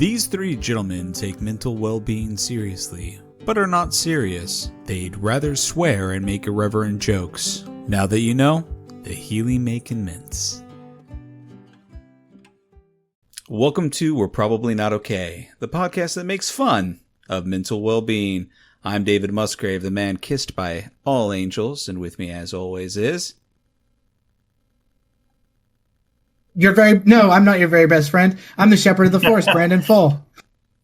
These three gentlemen take mental well-being seriously, but are not serious. They'd rather swear and make irreverent jokes. Now that you know, the Healy make and mince. Welcome to We're Probably Not Okay, the podcast that makes fun of mental well-being. I'm David Musgrave, the man kissed by all angels, and with me as always is... No, I'm not your very best friend. I'm the shepherd of the forest, Brandon Full.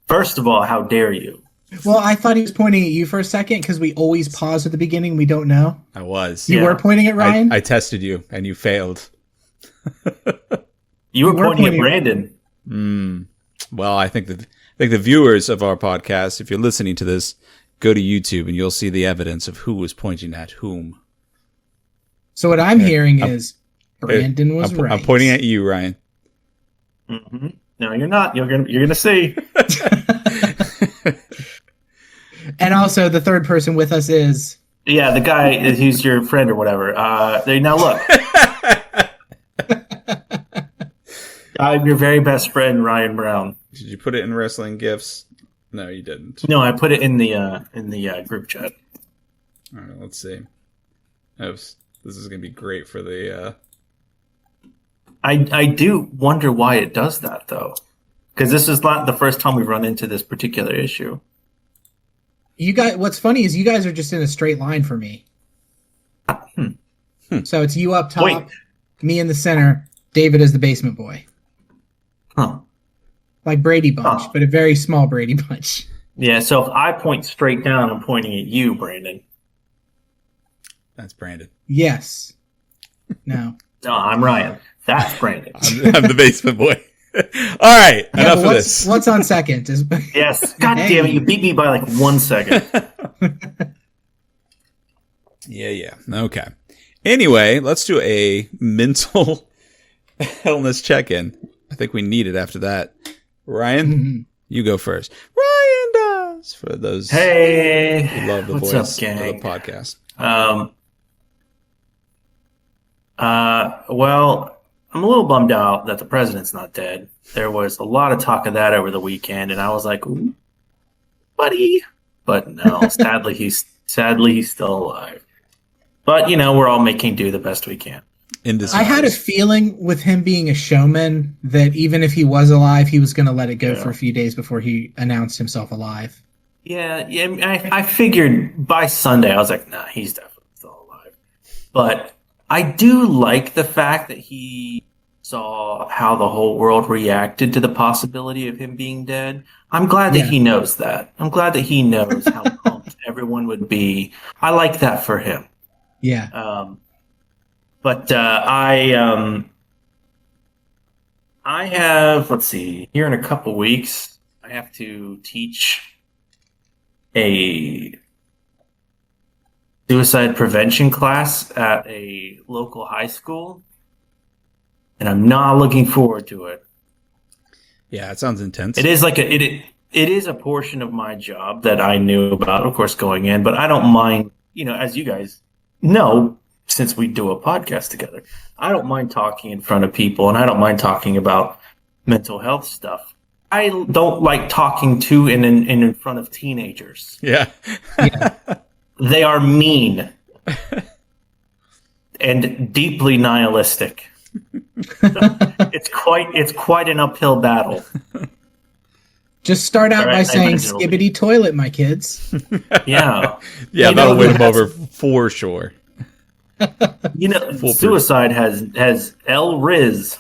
First of all, how dare you? Well, I thought he was pointing at you for a second because we always pause at the beginning. We don't know. I was. You were pointing at Ryan? I tested you, and you failed. You were pointing at Brandon. Well, I think the viewers of our podcast, if you're listening to this, go to YouTube and you'll see the evidence of who was pointing at whom. So what I'm hearing is Brandon was right. I'm pointing at you, Ryan. Mm-hmm. No, you're not. You're gonna see. And also, the third person with us is... Yeah, the guy who's your friend or whatever. Now look. I'm your very best friend, Ryan Brown. Did you put it in wrestling gifs? No, you didn't. No, I put it in the group chat. All right, let's see. This is gonna be great for the. I do wonder why it does that though, because this is not the first time we've run into this particular issue. You guys, what's funny is you guys are just in a straight line for me. So it's you up top, me in the center, David as the basement boy. Huh. Like Brady Bunch, but a very small Brady Bunch. Yeah, so if I point straight down, I'm pointing at you, Brandon. That's Brandon. Yes. No. No, I'm Ryan. That's Brandon. I'm the basement boy. All right, enough of this. What's on second? Yes. God damn it, you beat me by like 1 second. Yeah. Okay. Anyway, let's do a mental illness check-in. I think we need it after that. Ryan, you go first. Ryan does. For those who love the voice of the podcast. Well, I'm a little bummed out that the president's not dead. There was a lot of talk of that over the weekend, and I was like, ooh, buddy. But no, sadly he's still alive. But, we're all making do the best we can. I had a feeling with him being a showman that even if he was alive, he was going to let it go for a few days before he announced himself alive. Yeah. I figured by Sunday, I was like, nah, he's definitely still alive. But I do like the fact that he saw how the whole world reacted to the possibility of him being dead. I'm glad that he knows that. I'm glad that he knows how pumped everyone would be. I like that for him. Yeah. But I have, let's see, here in a couple weeks, I have to teach a suicide prevention class at a local high school, and I'm not looking forward to it. Yeah, it sounds intense. It is it is a portion of my job that I knew about, of course, going in, but I don't mind, as you guys know, since we do a podcast together, I don't mind talking in front of people, and I don't mind talking about mental health stuff. I don't like talking to and in front of teenagers. Yeah. They are mean and deeply nihilistic. It's quite an uphill battle. Just start out by saying skibbity toilet, my kids. Yeah. Yeah, that'll win them over for sure. Suicide has L Riz.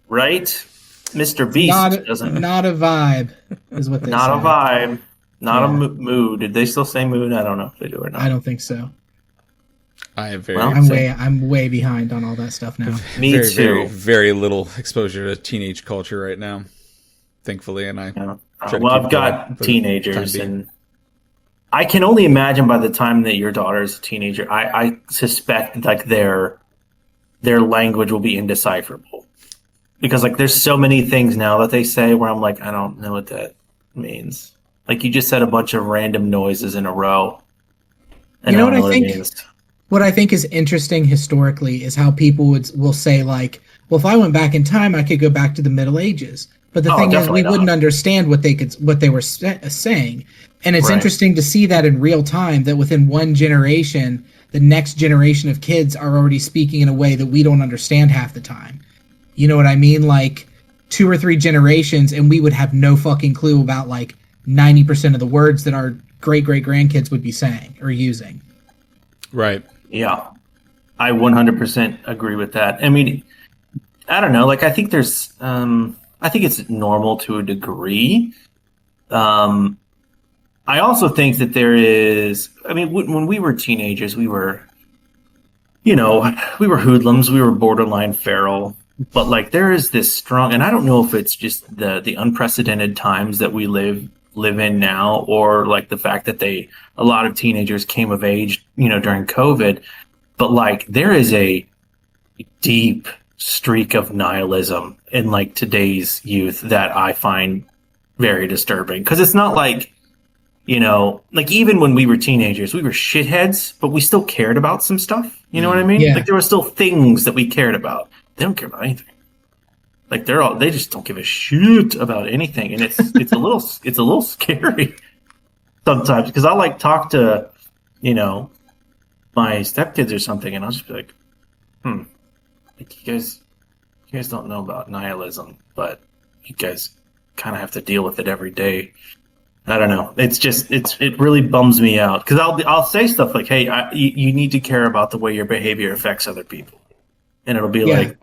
Right? Mr. Beast doesn't. Not a vibe, is what they say. Not a vibe. Not a mood. Did they still say mood? I don't know if they do or not. I don't think so. I'm way behind on all that stuff now. Me too. Very, very little exposure to teenage culture right now, thankfully, and I've got teenagers, and I can only imagine by the time that your daughter is a teenager, I suspect like their language will be indecipherable, because like there's so many things now that they say where I'm like, I don't know what that means. Like you just said a bunch of random noises in a row. And what I think is interesting historically is how people will say like, Well, if I went back in time, I could go back to the Middle Ages. But the thing is, we wouldn't understand what they were saying. And it's interesting to see that in real time, that within one generation, the next generation of kids are already speaking in a way that we don't understand half the time. You know what I mean? Like 2 or 3 generations, and we would have no fucking clue about like 90% of the words that our great-great-grandkids would be saying or using. Right. Yeah. I 100% agree with that. I mean, I don't know. Like, I think there's, I think it's normal to a degree. I also think that there is, I mean, when we were teenagers, we were hoodlums, we were borderline feral, but like there is this strong, and I don't know if it's just the unprecedented times that we live in now, or like the fact that a lot of teenagers came of age, during COVID, but like there is a deep streak of nihilism in like today's youth that I find very disturbing, because it's not like, like even when we were teenagers, we were shitheads, but we still cared about some stuff. You know what I mean? Yeah. Like there were still things that we cared about. They don't care about anything. Like they just don't give a shit about anything, and it's a little scary sometimes, because I'll like talk to my stepkids or something, and I'll just be like, like you guys don't know about nihilism, but you guys kind of have to deal with it every day. I don't know. It's just it really bums me out, because I'll say stuff like, "Hey, you need to care about the way your behavior affects other people," and it'll be like,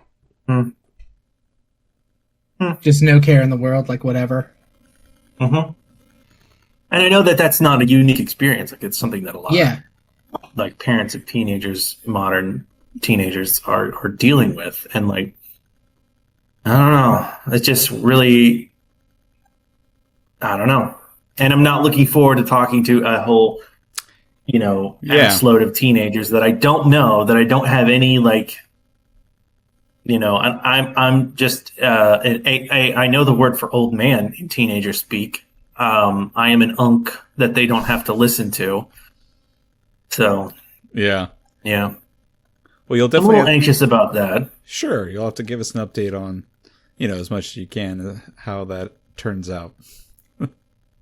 just no care in the world, like whatever. And I know that that's not a unique experience. Like it's something that a lot of like parents of teenagers, modern teenagers, are dealing with, and like I don't know. It's just really, I don't know. And I'm not looking forward to talking to a whole, load of teenagers that I don't know, that I don't have any like, I'm just I know the word for old man in teenager speak. I am an unk that they don't have to listen to. So yeah. Well, you'll definitely I'm a little anxious about that. Sure, you'll have to give us an update on, as much as you can, how that turns out.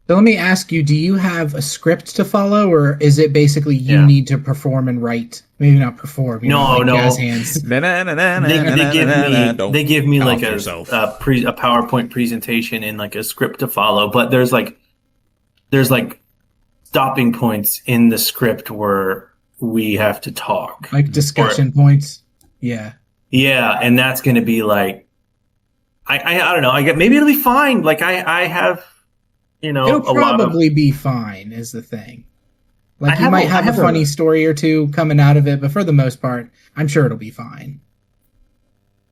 So let me ask you, do you have a script to follow, or is it basically you need to perform and write? Maybe not perform. No. Jazz hands. They give me like a PowerPoint presentation and like a script to follow, but there's like stopping points in the script where we have to talk. Like discussion points. Yeah. Yeah, and that's going to be like, I don't know. Maybe it'll be fine. Like I have, it'll probably be fine is the thing. Like you might have a funny story or two coming out of it, but for the most part, I'm sure it'll be fine.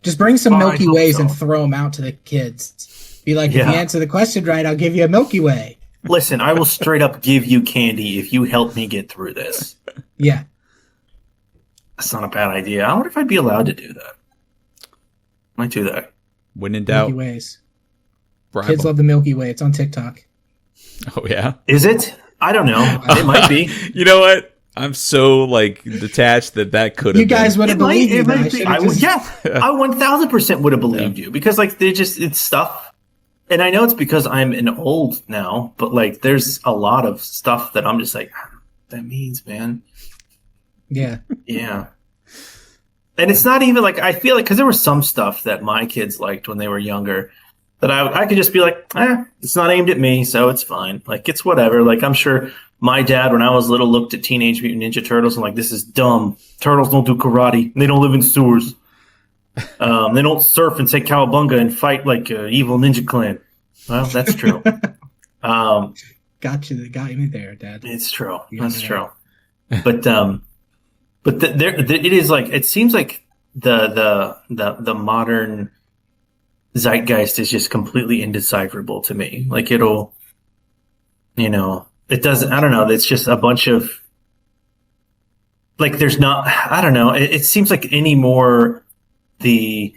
Just bring some Milky Ways and throw them out to the kids. Be like, if you answer the question right, I'll give you a Milky Way. Listen, I will straight up give you candy if you help me get through this. Yeah. That's not a bad idea. I wonder if I'd be allowed to do that. Might do that. When in doubt. Milky Ways. Kids love the Milky Way. It's on TikTok. Oh, yeah? Is it? I don't know. It might be. You know what? I'm so detached that could have. You guys would have believed me. I 1000% would have believed you, because it's stuff, and I know it's because I'm an old now, but there's a lot of stuff that I'm just like, that means, man. Yeah. Yeah. And it's not even I feel like, because there was some stuff that my kids liked when they were younger that I could just be like, it's not aimed at me, so it's fine. It's whatever. I'm sure my dad, when I was little, looked at Teenage Mutant Ninja Turtles and this is dumb. Turtles don't do karate. They don't live in sewers. They don't surf and say cowabunga and fight like evil ninja clan. Well, that's true. Got me there, Dad. It's true. That's true. But it is it seems like the modern zeitgeist is just completely indecipherable to me. It'll, it doesn't, I don't know. It's just a bunch of there's not, I don't know. It seems like anymore the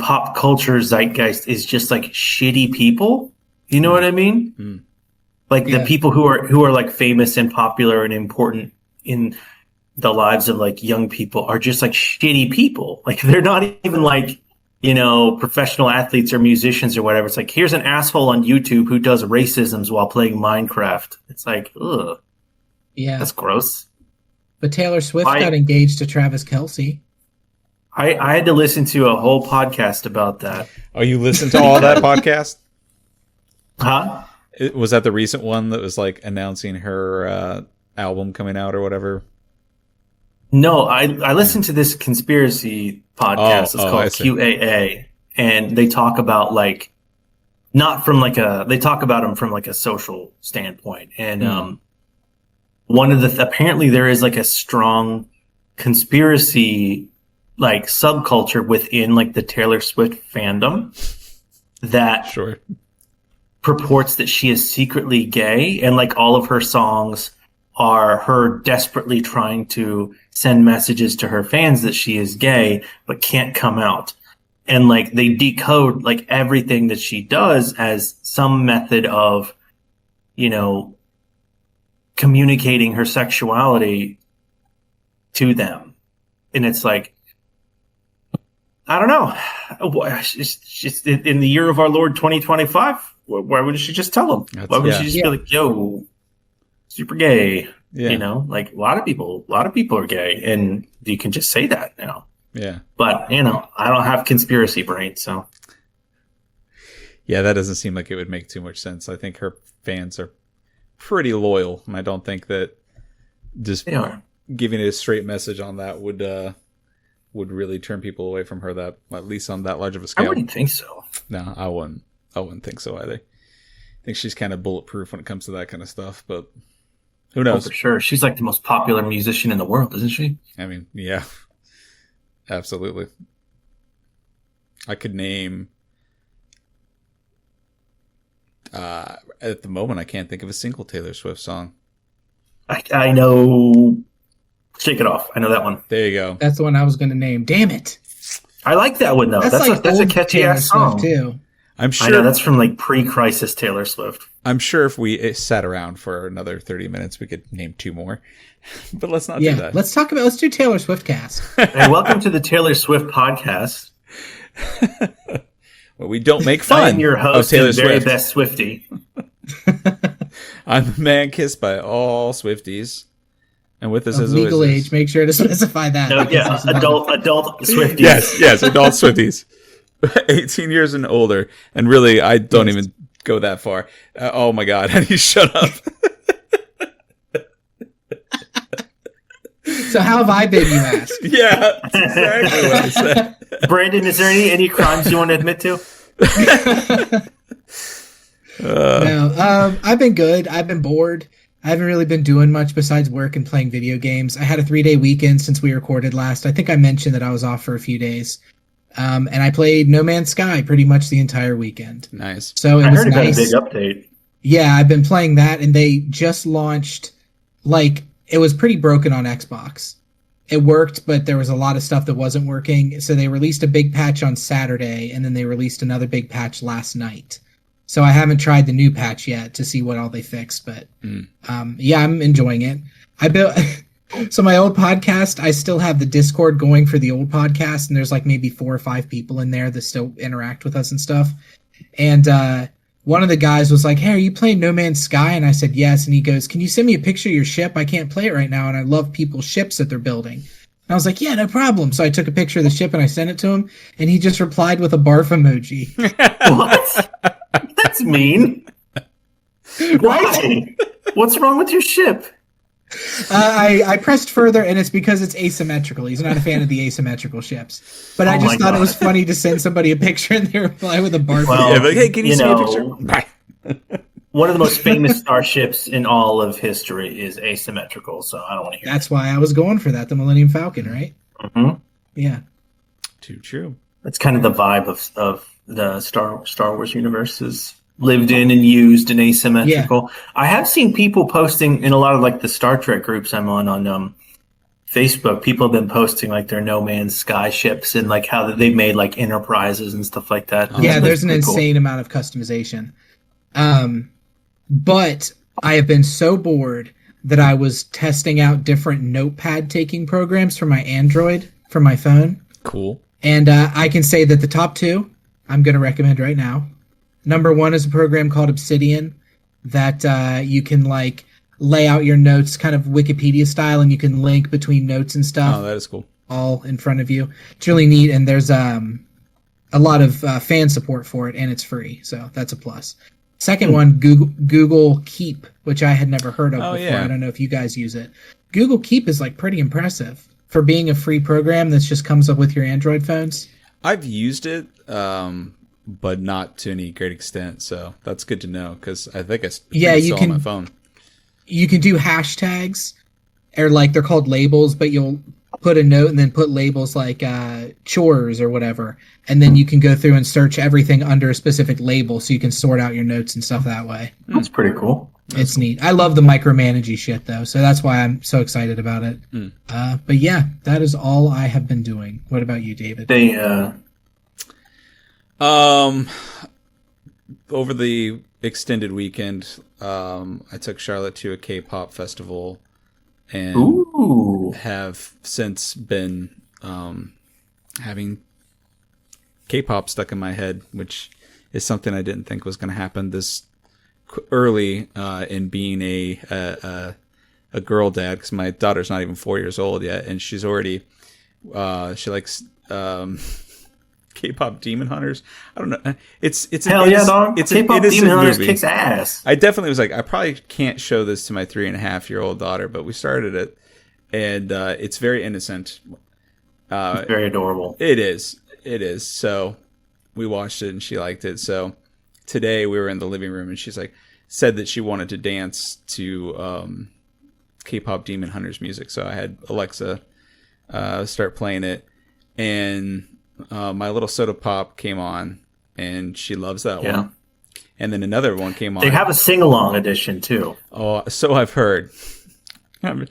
pop culture zeitgeist is just shitty people. You know what I mean? The people who are famous and popular and important in the lives of like young people are just like shitty people. Like they're not even like, you know, professional athletes or musicians or whatever. It's like, here's an asshole on YouTube who does racisms while playing Minecraft. It's like, ugh. Yeah. That's gross. But Taylor Swift got engaged to Travis Kelce. I had to listen to a whole podcast about that. Oh, you listened to all that podcast? Huh? Was that the recent one that was like announcing her album coming out or whatever? No, I listened to this conspiracy podcast. It's called QAA, and they talk about like not from like they talk about them from like a social standpoint. And one of the apparently there is like a strong conspiracy like subculture within like the Taylor Swift fandom that purports that she is secretly gay, and like all of her songs are her desperately trying to send messages to her fans that she is gay but can't come out. And like they decode like everything that she does as some method of, you know, communicating her sexuality to them. And it's like, I don't know. It's just in the year of our Lord 2025. Why wouldn't she just tell them? Why wouldn't she just be like, "Yo, super gay"? Yeah. You know, like a lot of people are gay, and you can just say that now. Yeah. But you know, I don't have conspiracy brain, so. Yeah, that doesn't seem like it would make too much sense. I think her fans are pretty loyal, and I don't think that just giving a straight message on that would really turn people away from her, that at least on that large of a scale. I wouldn't think so. No, I wouldn't think so either. I think she's kind of bulletproof when it comes to that kind of stuff, but who knows? Oh, for sure. She's like the most popular musician in the world, isn't she? I mean, yeah. Absolutely. I could name at the moment I can't think of a single Taylor Swift song. I know Shake It Off. I know that one. There you go. That's the one I was going to name. Damn it. I like that one though. That's a catchy ass song too. I'm sure. I know that's from like pre-crisis Tayller Swift. I'm sure if we sat around for another 30 minutes, we could name two more. But let's not do that. Let's do Taylor Swift cast. Hey, welcome to the Taylor Swift podcast. Well, we don't make fun. I'm your host of Taylor and very Swift. best Swiftie. I'm the man kissed by all Swifties. And with us as legal always, age, make sure to specify that. No, yeah, adult Swifties. Yes, adult Swifties. 18 years and older. And really, I don't even go that far. Oh my God, honey, shut up. So how have I been, you ask? Yeah, that's exactly what I said. Brandon, is there any crimes you want to admit to? No, I've been good. I've been bored. I haven't really been doing much besides work and playing video games. I had a 3-day weekend since we recorded last. I think I mentioned that I was off for a few days. And I played No Man's Sky pretty much the entire weekend. Nice. So I heard about a big update. Yeah, I've been playing that, and they just launched, like, it was pretty broken on Xbox. It worked, but there was a lot of stuff that wasn't working. So they released a big patch on Saturday, and then they released another big patch last night. So I haven't tried the new patch yet to see what all they fixed, but yeah, I'm enjoying it. I built so my old podcast, I still have the Discord going for the old podcast, and there's like maybe 4 or 5 people in there that still interact with us and stuff. And one of the guys was like, "Hey, are you playing No Man's Sky?" And I said, "Yes." And he goes, "Can you send me a picture of your ship? I can't play it right now, and I love people's ships that they're building." And I was like, "Yeah, no problem." So I took a picture of the ship and I sent it to him, and he just replied with a barf emoji. What? That's mean. Why? What's wrong with your ship? I pressed further, and it's because it's asymmetrical. He's not a fan of the asymmetrical ships. But I just thought it was funny to send somebody a picture and they reply with a barf. Well, yeah, like, hey, can you send me a picture? One of the most famous starships in all of history is asymmetrical, so I don't want to hear That's why I was going for that, the Millennium Falcon, right? Mm-hmm. Yeah. Too true. That's kind of the vibe of the Star Wars universe is lived in and used and asymmetrical. Yeah. I have seen people posting in a lot of like the Star Trek groups I'm on Facebook. People have been posting like their No Man's Sky ships and like how they've made like Enterprises and stuff like that. Yeah, there's an insane amount of customization. But I have been so bored. that I was testing out different notepad taking programs for my Android for my phone. Cool. And I can say that the top two I'm going to recommend right now. Number one is a program called Obsidian that you can like lay out your notes kind of Wikipedia style, and you can link between notes and stuff. Oh, that is cool. All in front of you. It's really neat, and there's a lot of fan support for it, and it's free, so that's a plus. Second one, Google Keep, which I had never heard of before. Yeah. I don't know if you guys use it. Google Keep is like pretty impressive for being a free program that just comes up with your Android phones. I've used it, but not to any great extent, so that's good to know, because I think it's still on my phone. You can do hashtags, or like they're called labels, but you'll put a note and then put labels like chores or whatever, and then you can go through and search everything under a specific label, so you can sort out your notes and stuff that way. That's pretty cool. It's neat. I love the micromanaging shit though, so that's why I'm so excited about it. But yeah, that is all I have been doing. What about you, David? Over the extended weekend, I took Charlotte to a K-pop festival, and have since been having K-pop stuck in my head, which is something I didn't think was going to happen this early in being a girl dad, because my daughter's not even 4 years old yet, and she's already she likes K-pop Demon Hunters. I don't know. It's hell yeah, dog. It's K-pop Demon Hunters kicks ass. I definitely was like, I probably can't show this to my 3.5-year-old daughter, but we started it, and it's very innocent. It's very adorable. It is. So we watched it, and she liked it. So today we were in the living room, and she's like, said that she wanted to dance to K-pop Demon Hunters music. So I had Alexa start playing it, and My Little Soda Pop came on, and she loves that one. And then another one came on. They have a sing-along edition, too. Oh, so I've heard. But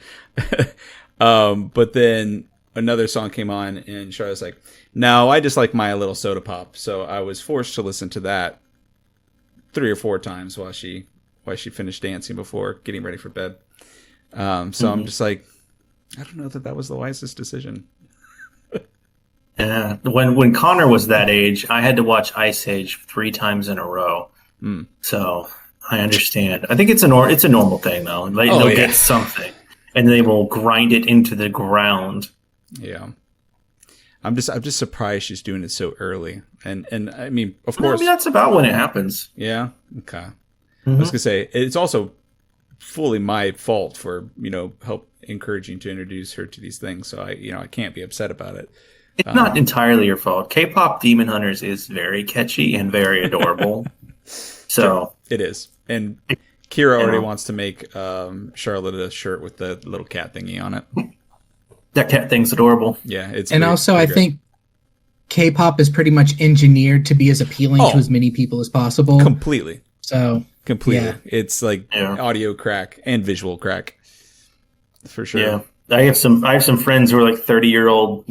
then another song came on, and Charlotte's like, no, I just like My Little Soda Pop. So I was forced to listen to that 3 or 4 times while she finished dancing before getting ready for bed. I'm just like, I don't know that was the wisest decision. Yeah, when Connor was that age, I had to watch Ice Age 3 times in a row. So I understand. I think it's a normal thing though. They'll get something, and they will grind it into the ground. Yeah, I'm just surprised she's doing it so early. And I mean, of course, that's about when it happens. Yeah. Okay. I was gonna say it's also fully my fault for help encouraging to introduce her to these things. So I can't be upset about it. It's not entirely your fault. K-pop Demon Hunters is very catchy and very adorable. So it is. And Kira already wants to make Charlotte a shirt with the little cat thingy on it. That cat thing's adorable. Yeah, it's. And also, I think K-pop is pretty much engineered to be as appealing to as many people as possible. Completely. So completely, it's like audio crack and visual crack, for sure. Yeah, I have some friends who are like 30-year-old,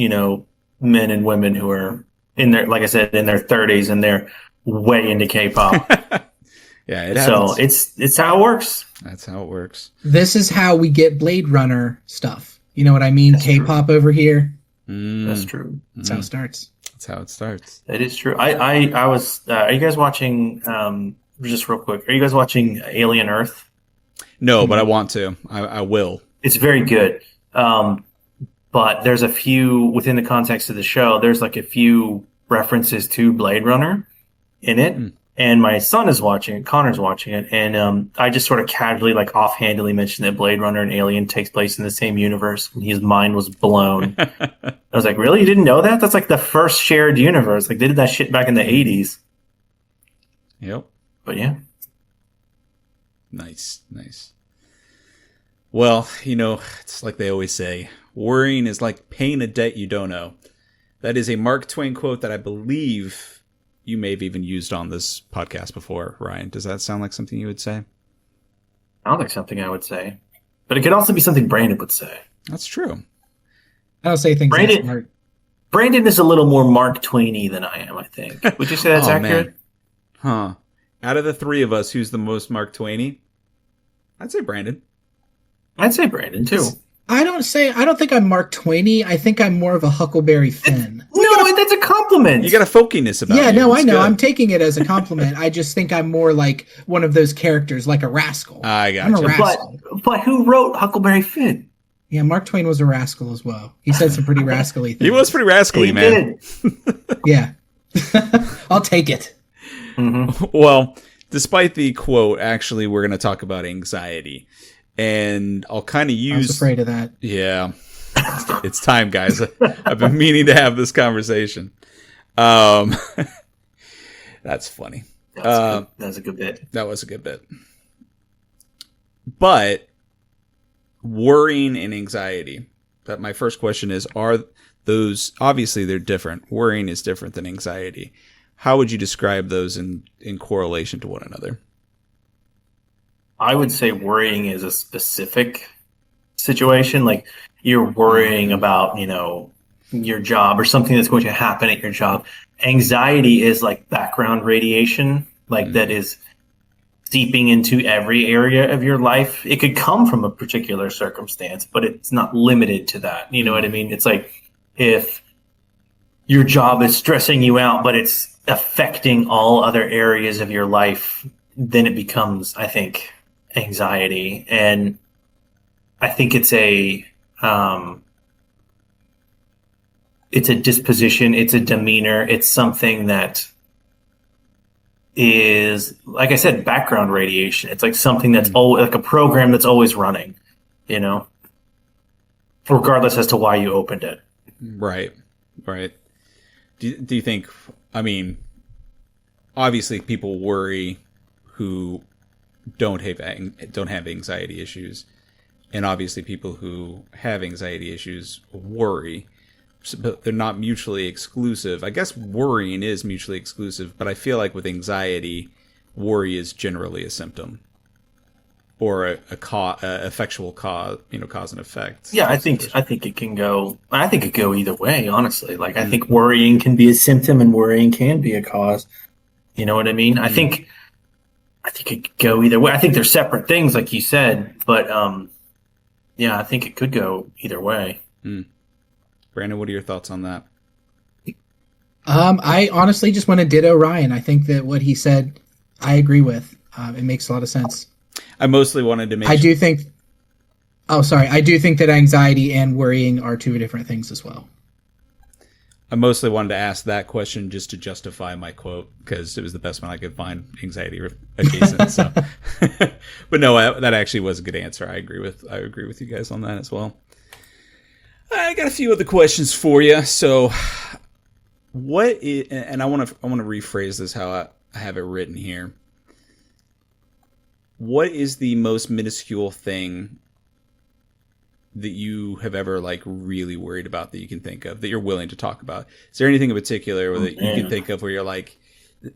men and women who are in their, like I said, in their 30s, and they're way into K-pop. Yeah, it happens. So it's how it works. That's how it works. This is how we get Blade Runner stuff. You know what I mean? That's K-pop over here. That's true. That's how it starts. That's how it starts. That is true. I was. Are you guys watching? Just real quick, are you guys watching Alien Earth? No, but I want to. I will. It's very good. But there's a few, within the context of the show, there's like a few references to Blade Runner in it. And my son is watching it, Connor's watching it, and I just sort of casually, like offhandedly mentioned that Blade Runner and Alien takes place in the same universe, and his mind was blown. I was like, really? You didn't know that? That's like the first shared universe. Like, they did that shit back in the 80s. Yep. But yeah. Nice. Well, it's like they always say, worrying is like paying a debt you don't owe. That is a Mark Twain quote that I believe you may have even used on this podcast before, Ryan. Does that sound like something you would say? Sounds like something I would say. But it could also be something Brandon would say. That's true. I don't say things like smart. Brandon is a little more Mark Twain-y than I am, I think. Would you say that's accurate? Man. Huh. Out of the 3 of us, who's the most Mark Twain-y? I'd say Brandon. I'd say Brandon too. I don't think I'm Mark Twainy. I think I'm more of a Huckleberry Finn. No, that's a compliment. You got a folkiness about it. Yeah, no, I know. Good. I'm taking it as a compliment. I just think I'm more like one of those characters, like a rascal. I got I'm a rascal. But who wrote Huckleberry Finn? Yeah, Mark Twain was a rascal as well. He said some pretty rascally things. He was pretty rascally, man. Yeah. I'll take it. Mm-hmm. Well, despite the quote, actually, we're going to talk about anxiety. And I'll kind of use... I was afraid of that. Yeah. It's time, guys. I've been meaning to have this conversation. That's funny. That was a good bit. That was a good bit. But worrying and anxiety. But my first question is, are those... Obviously, they're different. Worrying is different than anxiety. How would you describe those in correlation to one another? I would say worrying is a specific situation. Like you're worrying about, your job or something that's going to happen at your job. Anxiety is like background radiation, like that is seeping into every area of your life. It could come from a particular circumstance, but it's not limited to that. You know what I mean? It's like if your job is stressing you out, but it's affecting all other areas of your life, then it becomes, I think, anxiety. And I think it's a disposition, it's a demeanor, it's something that is, like I said, background radiation. It's like something that's always like a program that's always running, regardless as to why you opened it. Right. Do you think, obviously people worry who don't have anxiety issues, and obviously people who have anxiety issues worry, but they're not mutually exclusive. I guess worrying is mutually exclusive, but I feel like with anxiety, worry is generally a symptom or a effectual cause, cause and effect. Yeah, I think it can go. I think it go either way. Honestly, like I think worrying can be a symptom and worrying can be a cause. You know what I mean? I think it could go either way. I think they're separate things, like you said, but I think it could go either way. Brandon, what are your thoughts on that? I honestly just want to ditto Ryan. I think that what he said, I agree with. It makes a lot of sense. I mostly wanted to make... I do think that anxiety and worrying are two different things as well. I mostly wanted to ask that question just to justify my quote, because it was the best one I could find anxiety adjacent. So, but no, that actually was a good answer. I agree with you guys on that as well. I got a few other questions for you. So, what is, and I want to rephrase this how I have it written here. What is the most minuscule thing that you have ever really worried about that you can think of, that you're willing to talk about? Is there anything in particular that you can think of where you're like,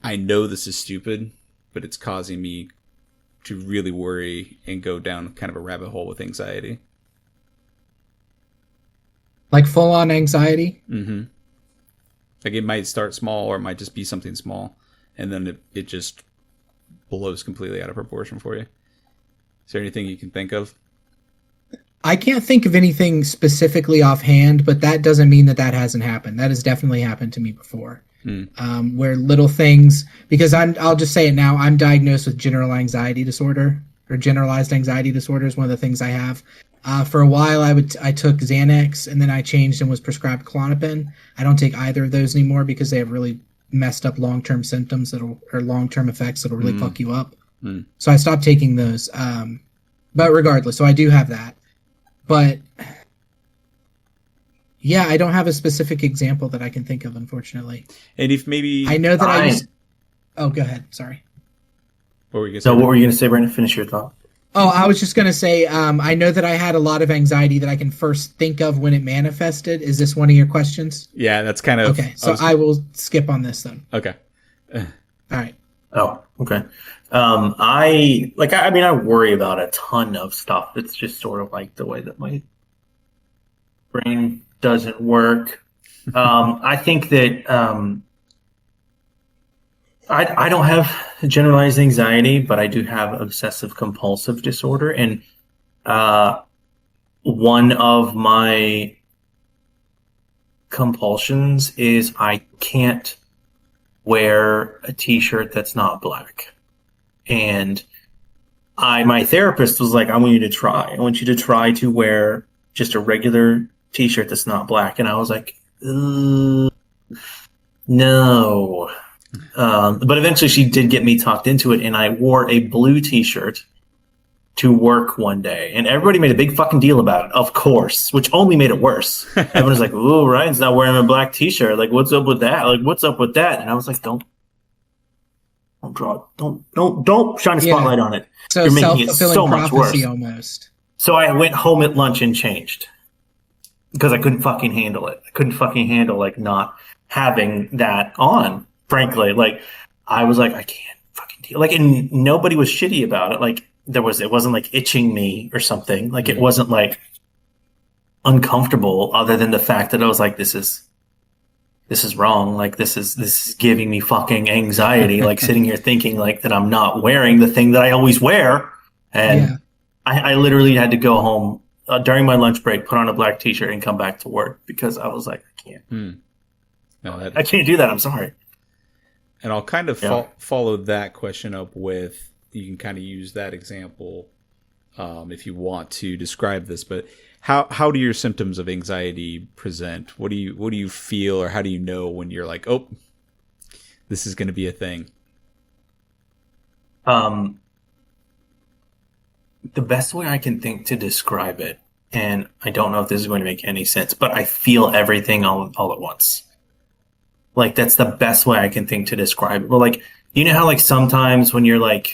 I know this is stupid, but it's causing me to really worry and go down kind of a rabbit hole with anxiety? Like full on anxiety? Mm-hmm. Like it might start small, or it might just be something small, and then it just blows completely out of proportion for you. Is there anything you can think of? I can't think of anything specifically offhand, but that doesn't mean that hasn't happened. That has definitely happened to me before. Where little things, because I'll just say it now, I'm diagnosed with general anxiety disorder, or generalized anxiety disorder is one of the things I have. For a while, I took Xanax, and then I changed and was prescribed Klonopin. I don't take either of those anymore because they have really messed up long-term symptoms or long-term effects that'll really fuck you up. So I stopped taking those. But regardless, so I do have that. But yeah, I don't have a specific example that I can think of, unfortunately. And if maybe I know that Oh, go ahead. Sorry. What were you going to say, Brandon? Finish your thought. Oh, I was just going to say, I know that I had a lot of anxiety that I can first think of when it manifested. Is this one of your questions? Yeah, that's kind of... Okay, so I will skip on this then. Okay. All right. Oh, okay. I worry about a ton of stuff. It's just sort of like the way that my brain doesn't work. I think that I don't have generalized anxiety, but I do have obsessive compulsive disorder. And one of my compulsions is I can't wear a t-shirt that's not black. And my therapist was like, I want you to try to wear just a regular t-shirt that's not black. And I was like, no. But eventually she did get me talked into it, and I wore a blue t-shirt to work one day, and everybody made a big fucking deal about it, of course, which only made it worse. Everyone was like, "Ooh, Ryan's not wearing a black t-shirt. Like, what's up with that? Like, what's up with that?" And I was like, "Don't shine a spotlight on it. So you're making it so much worse." Almost. So I went home at lunch and changed because I couldn't fucking handle it. I couldn't fucking handle like not having that on. Frankly, like I was like, I can't fucking deal. Like, and nobody was shitty about it. Like. It wasn't like itching me or something. Like it wasn't like uncomfortable other than the fact that I was like, this is wrong. Like this is giving me fucking anxiety. Like sitting here thinking like that I'm not wearing the thing that I always wear. And I literally had to go home during my lunch break, put on a black t-shirt and come back to work because I was like, I can't. No, I can't do that. I'm sorry. And I'll kind of follow that question up with, you can kind of use that example if you want to describe this, but how do your symptoms of anxiety present? What do you feel, or how do you know when you're like, oh, this is going to be a thing? The best way I can think to describe it, and I don't know if this is going to make any sense, but I feel everything all at once. Like that's the best way I can think to describe it. Well, like, you know how like sometimes when you're like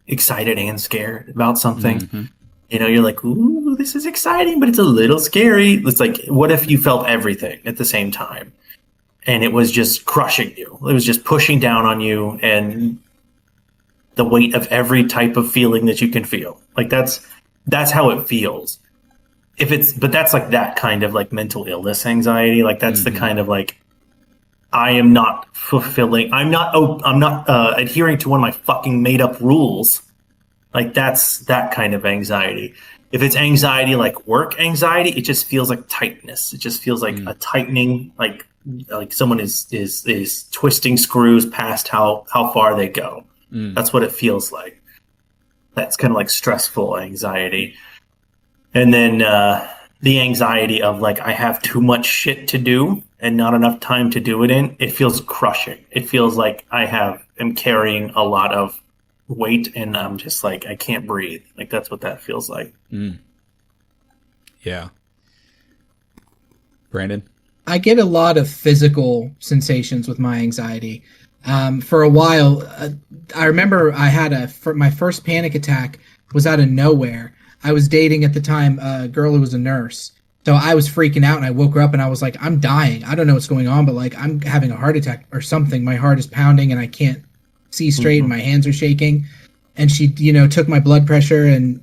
excited and scared about something, you know, you're like, ooh, this is exciting, but it's a little scary. It's like, what if you felt everything at the same time and it was just crushing you? It was just pushing down on you, and the weight of every type of feeling that you can feel. Like that's how it feels. But that's like that kind of like mental illness anxiety. Like that's the kind of like, I am not fulfilling. I'm not adhering to one of my fucking made up rules. Like that's that kind of anxiety. If it's anxiety like work anxiety, it just feels like tightness. It just feels like a tightening, like someone is twisting screws past how far they go. That's what it feels like. That's kind of like stressful anxiety. And then the anxiety of like, I have too much shit to do and not enough time to do it in, it feels crushing. It feels like am carrying a lot of weight, and I'm just like, I can't breathe. Like that's what that feels like. Yeah. Brandon? I get a lot of physical sensations with my anxiety. For a while, I remember I had my first panic attack was out of nowhere. I was dating at the time a girl who was a nurse. So I was freaking out, and I woke her up and I was like, I'm dying. I don't know what's going on, but like I'm having a heart attack or something. My heart is pounding and I can't see straight and my hands are shaking. And she, took my blood pressure and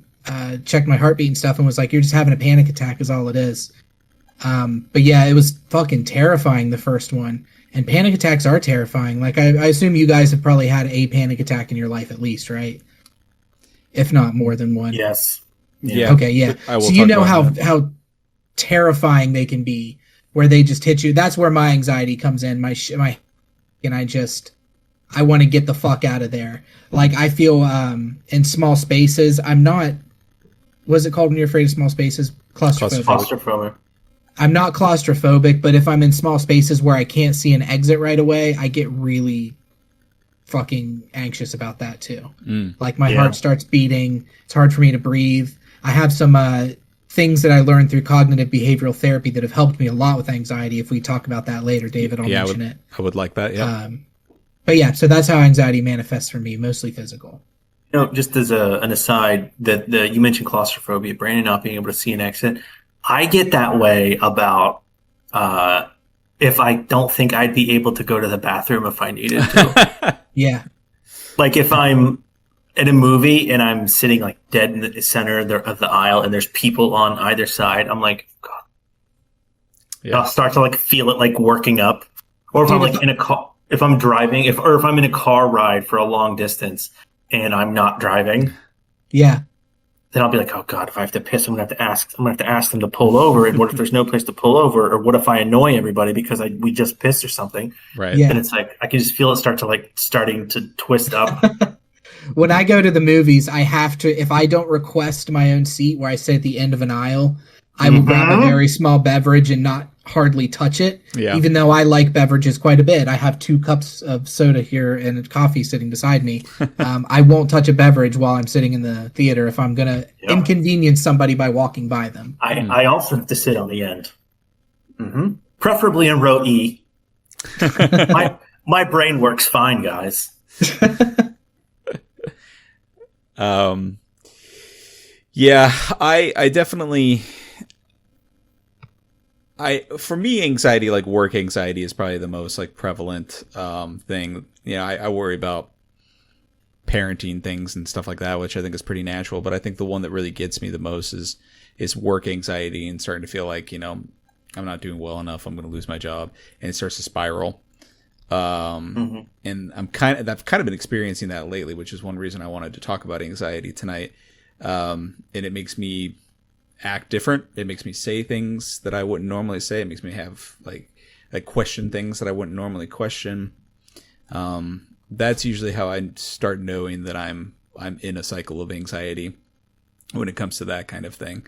checked my heartbeat and stuff and was like, you're just having a panic attack is all it is. But yeah, it was fucking terrifying, the first one. And panic attacks are terrifying. Like I assume you guys have probably had a panic attack in your life at least, right? If not more than one. Yes. Yeah. Okay, yeah. So you know how terrifying they can be, where they just hit you. That's where my anxiety comes in. I want to get the fuck out of there. Like I feel in small spaces. I'm not. What's it called when you're afraid of small spaces? Claustrophobic. I'm not claustrophobic, but if I'm in small spaces where I can't see an exit right away, I get really fucking anxious about that too. Like my heart starts beating. It's hard for me to breathe. I have some things that I learned through cognitive behavioral therapy that have helped me a lot with anxiety. If we talk about that later, David, I'll mention it. I would like that, yeah. But yeah, so that's how anxiety manifests for me, mostly physical. Just as an aside, that you mentioned claustrophobia, Brandon not being able to see an exit. I get that way about if I don't think I'd be able to go to the bathroom if I needed to. Yeah. Like if I'm in a movie and I'm sitting like dead in the center of the aisle and there's people on either side, I'm like, God. Yeah. I'll start to like feel it like working up. Or if I'm like in a car, if I'm driving, if I'm in a car ride for a long distance and I'm not driving. Yeah. then I'll be like, oh God, if I have to piss, I'm gonna have to ask them to pull over. And what if there's no place to pull over? Or what if I annoy everybody because we just pissed or something? Right. Yeah. And it's like I can just feel it starting to twist up. When I go to the movies, I have to, if I don't request my own seat where I sit at the end of an aisle, I will grab a very small beverage and not hardly touch it. Yeah. Even though I like beverages quite a bit. I have 2 cups of soda here and a coffee sitting beside me. I won't touch a beverage while I'm sitting in the theater if I'm going to inconvenience somebody by walking by them. I also have to sit on the end. Preferably in row E. my brain works fine, guys. Yeah, I definitely, for me, anxiety, like work anxiety, is probably the most like prevalent thing. You know, I worry about parenting things and stuff like that, which I think is pretty natural. But I think the one that really gets me the most is work anxiety and starting to feel like, you know, I'm not doing well enough. I'm going to lose my job, and it starts to spiral. And I've kind of been experiencing that lately, which is one reason I wanted to talk about anxiety tonight. And it makes me act different. It makes me say things that I wouldn't normally say. It makes me have like question things that I wouldn't normally question. That's usually how I start knowing that I'm in a cycle of anxiety when it comes to that kind of thing.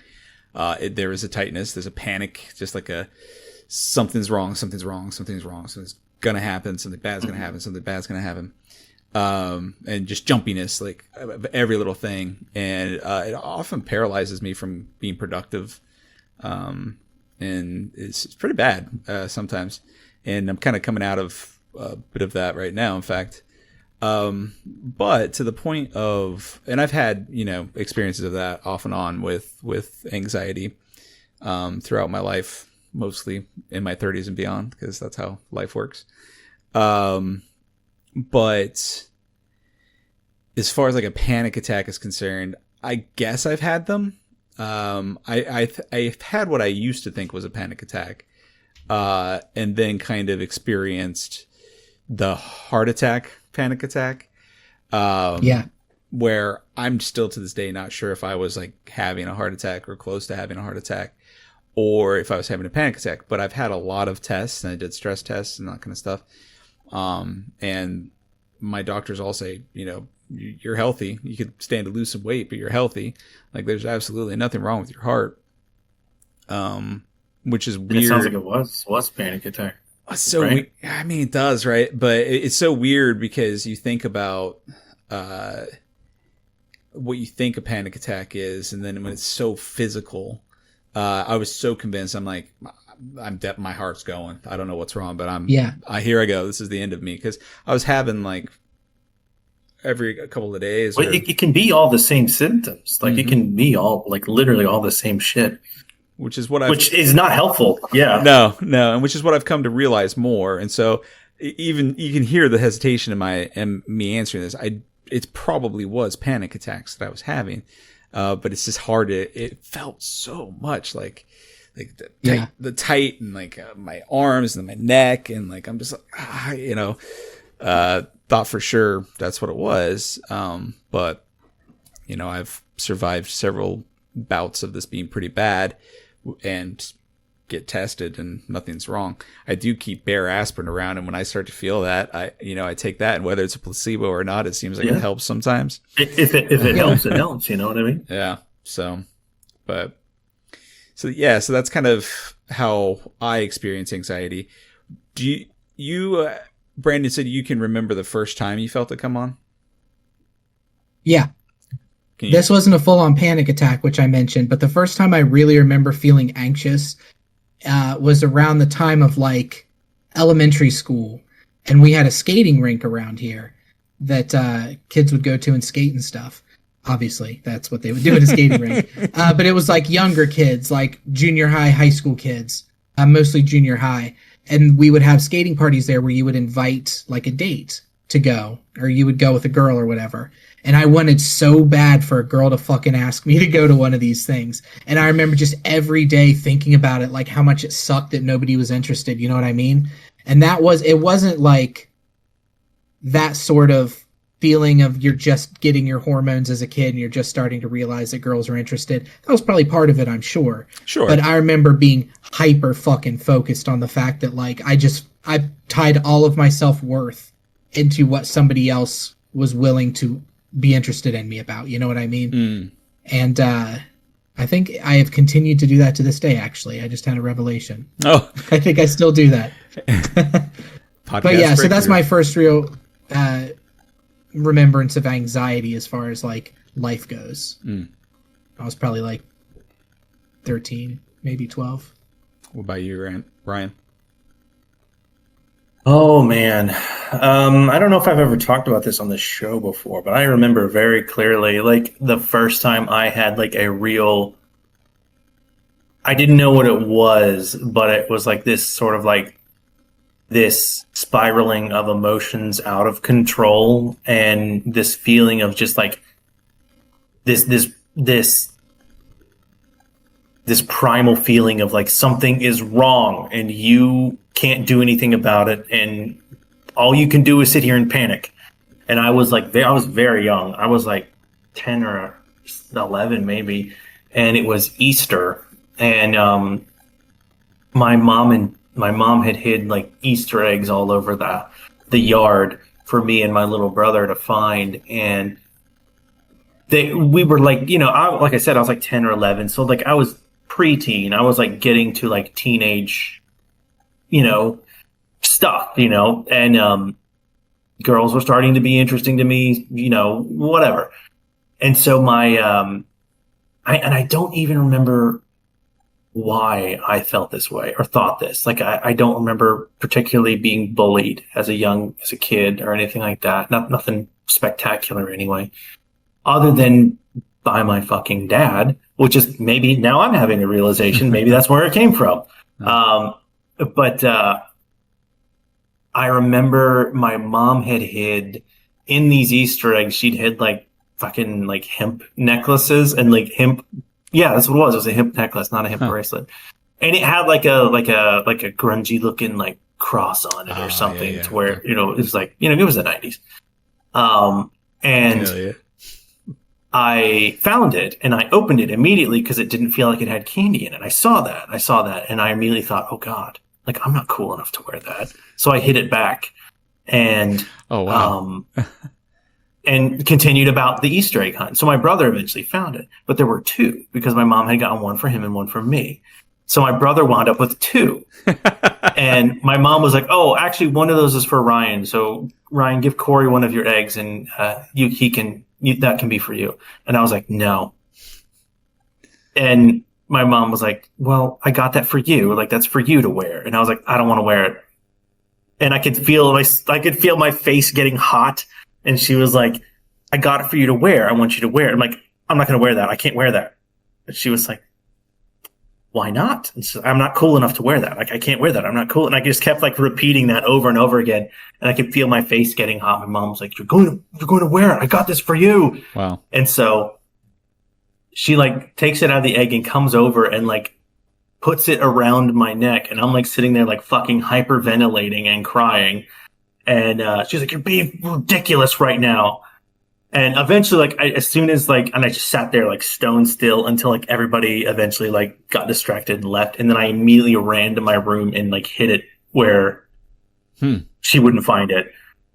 There is a tightness, there's a panic, just like something's wrong, something's gonna happen, something bad's gonna happen, something bad's gonna happen. And just jumpiness, like every little thing. And it often paralyzes me from being productive. And it's pretty bad sometimes. And I'm kind of coming out of a bit of that right now, in fact. But to the point of, and I've had, you know, experiences of that off and on with anxiety throughout my life, mostly in my 30s and beyond, because that's how life works. But as far as like a panic attack is concerned, I guess I've had them. I've had what I used to think was a panic attack, and then kind of experienced the heart attack panic attack. Where I'm still to this day not sure if I was like having a heart attack or close to having a heart attack, or if I was having a panic attack. But I've had a lot of tests, and I did stress tests and that kind of stuff. And my doctors all say, you know, you're healthy. You could stand to lose some weight, but you're healthy. Like there's absolutely nothing wrong with your heart. Which is weird. It sounds like it was panic attack. So right? I mean, it does, right? But it's so weird because you think about what you think a panic attack is, and then when it's so physical, I was so convinced. I'm like, my heart's going. I don't know what's wrong, but here I go. This is the end of me, because I was having like every couple of days. Well, it can be all the same symptoms. Like it can be all like literally all the same shit. Which is is not helpful. Yeah. No, and which is what I've come to realize more. And so even you can hear the hesitation in me answering this. It probably was panic attacks that I was having. But it's just hard it felt so much like the tight and like my arms and my neck, and like I'm just like, you know, thought for sure that's what it was. But you know, I've survived several bouts of this being pretty bad and get tested and nothing's wrong. I do keep bare aspirin around, and when I start to feel that, I take that, and whether it's a placebo or not, it seems like it helps sometimes. If it helps, it helps. You know what I mean? Yeah. So that's kind of how I experience anxiety. Do you Brandon said you can remember the first time you felt it come on? Yeah. This wasn't a full-on panic attack, which I mentioned, but the first time I really remember feeling anxious was around the time of like elementary school, and we had a skating rink around here that kids would go to and skate and stuff. Obviously, that's what they would do at a skating rink. But it was like younger kids, like junior high, high school kids, mostly junior high. And we would have skating parties there where you would invite like a date to go, or you would go with a girl or whatever. And I wanted so bad for a girl to fucking ask me to go to one of these things. And I remember just every day thinking about it, like how much it sucked that nobody was interested. You know what I mean? And it wasn't like that sort of feeling of you're just getting your hormones as a kid and you're just starting to realize that girls are interested. That was probably part of it, I'm sure. Sure. But I remember being hyper fucking focused on the fact that like I tied all of my self-worth into what somebody else was willing to be interested in me about. You know what I mean? Mm. And I think I have continued to do that to this day, actually. I just had a revelation. Oh. I think I still do that. But yeah, so that's my first real remembrance of anxiety as far as like life goes. Mm. I was probably like 13, maybe 12. What about you, Ryan? Oh man, I don't know if I've ever talked about this on the show before, but I remember very clearly like the first time I had like a real, I didn't know what it was, but it was like this sort of like this spiraling of emotions out of control and this feeling of just like this primal feeling of like something is wrong and you can't do anything about it and all you can do is sit here and panic. And I was like, I was very young. I was like 10 or 11 maybe. And it was Easter. And my mom had hid like Easter eggs all over the yard for me and my little brother to find. And we were like, you know, like I said, I was like 10 or 11. So like I was preteen. I was like getting to like teenage, you know, stuff, you know, and girls were starting to be interesting to me, you know, whatever. And so I don't even remember why I felt this way or thought this. Like I don't remember particularly being bullied as a kid or anything like that. Nothing spectacular anyway, other than by my fucking dad, which is maybe now I'm having a realization. Maybe that's where it came from. But I remember my mom had hid in these Easter eggs. She'd hid like fucking like hemp necklaces and like hemp. Yeah, that's what it was. It was a hemp necklace, not a hemp bracelet. And it had like a grungy looking like cross on it or something to where, you know, it was like, you know, it was the 90s. And I found it and I opened it immediately because it didn't feel like it had candy in it. I saw that and I immediately thought, oh God, like I'm not cool enough to wear that. So I hid it back and and continued about the Easter egg hunt. So my brother eventually found it, but there were two because my mom had gotten one for him and one for me. So my brother wound up with two. And my mom was like, oh, actually one of those is for Ryan. So Ryan, give Corey one of your eggs and that can be for you. And I was like, no. And my mom was like, well, I got that for you. Like, that's for you to wear. And I was like, I don't want to wear it. And I could feel my face getting hot. And she was like, I got it for you to wear. I want you to wear it. I'm like, I'm not going to wear that. I can't wear that. And she was like, why not? And so, I'm not cool enough to wear that. Like, I can't wear that. I'm not cool. And I just kept like repeating that over and over again. And I could feel my face getting hot. My mom was like, you're going to wear it. I got this for you. Wow. And so she like takes it out of the egg and comes over and like puts it around my neck. And I'm like sitting there like fucking hyperventilating and crying. And she's like, you're being ridiculous right now. And eventually, like, as soon as, like, and I just sat there, like, stone still until, like, everybody eventually, like, got distracted and left. And then I immediately ran to my room and, like, hid it where she wouldn't find it.